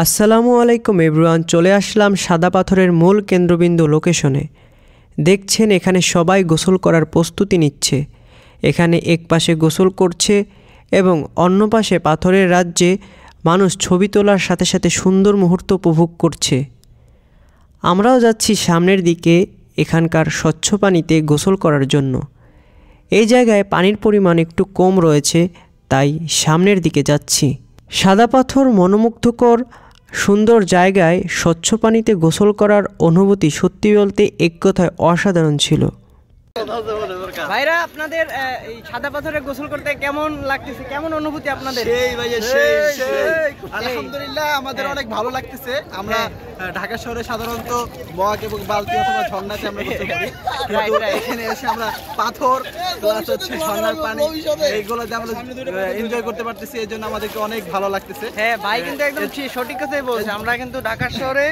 আসসালামু আলাইকুম এভরিওয়ান, চলে আসলাম সাদা পাথরের মূল কেন্দ্রবিন্দু লোকেশনে। দেখছেন এখানে সবাই গোসল করার প্রস্তুতি নিচ্ছে। এখানে এক পাশে গোসল করছে এবং অন্য পাশে পাথরের রাজ্যে মানুষ ছবি তোলার সাথে সাথে সুন্দর মুহূর্ত উপভোগ করছে। আমরাও যাচ্ছি সামনের দিকে এখানকার স্বচ্ছ পানিতে গোসল করার জন্য। এই জায়গায় পানির পরিমাণ একটু কম রয়েছে, তাই সামনের দিকে যাচ্ছি। সাদা পাথর মনোমুগ্ধকর সুন্দর জায়গায় স্বচ্ছ পানিতে গোসল করার অনুভূতি সত্যি বলতে এক কথায় অসাধারণ ছিল। ভাইরা, আপনাদের এই সাদা পাথরে গোসল করতে কেমন লাগতেছে? কেমন অনুভূতি আপনাদের? আলহামদুলিল্লাহ, আমাদের অনেক ভালো লাগতেছে। আমরা ঢাকা শহরে সাধারণত মগ এবং বালতি অথবা ঝর্ণাতে আমরা গোসল করি, কিন্তু এখানে এসে আমরা পাথর প্লাস হচ্ছে ঝর্ণার পানি এইগুলোতে আমরা এনজয় করতে পারতেছি। এই জন্য আমাদেরকে অনেক ভালো লাগতেছে। হ্যাঁ ভাই, কিন্তু একদম সঠিক কথাই বলছে। আমরা কিন্তু ঢাকা শহরে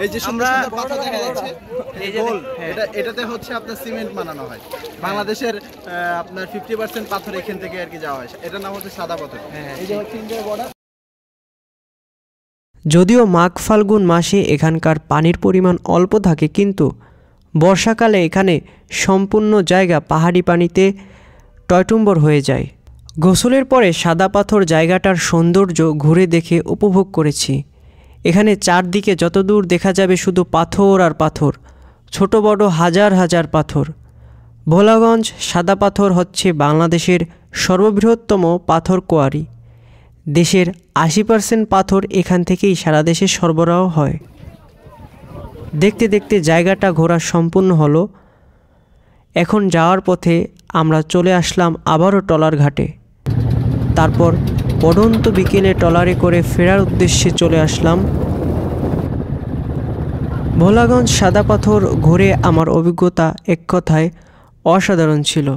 এই যে সুন্দর সুন্দর পাথর দেখা যাচ্ছে, এটাতে হচ্ছে আপনার সিমেন্ট বানানো হয়। বাংলাদেশের আপনার 50% পাথর এখান থেকে আর কি যাওয়া হয়। এটার নাম হচ্ছে সাদা পাথর। এই যে হচ্ছে ইন্ডিয়ার বর্ডার। যদিও মাঘ ফাল্গুন মাসে এখানকার পানির পরিমাণ অল্প থাকে, কিন্তু বর্ষাকালে এখানে সম্পূর্ণ জায়গা পাহাড়ি পানিতে টয়টুম্বর হয়ে যায়। গোসলের পরে সাদা পাথর জায়গাটার সৌন্দর্য ঘুরে দেখে উপভোগ করেছি। এখানে চারদিকে যতদূর দেখা যাবে শুধু পাথর আর পাথর, ছোট বড় হাজার হাজার পাথর। ভোলাগঞ্জ সাদা পাথর হচ্ছে বাংলাদেশের সর্ববৃহত্তম পাথর কোয়ারি। দেশের 80% পাথর এখান থেকেই সারা দেশে সরবরাহ হয়। দেখতে দেখতে জায়গাটা ঘোরা সম্পূর্ণ হলো। এখন যাওয়ার পথে আমরা চলে আসলাম আবারও ট্রলার ঘাটে। তারপর পড়ন্ত বিকেলে ট্রলারে করে ফেরার উদ্দেশ্যে চলে আসলাম। ভোলাগঞ্জ সাদা পাথর ঘুরে আমার অভিজ্ঞতা এক কথায় অসাধারণ ছিল।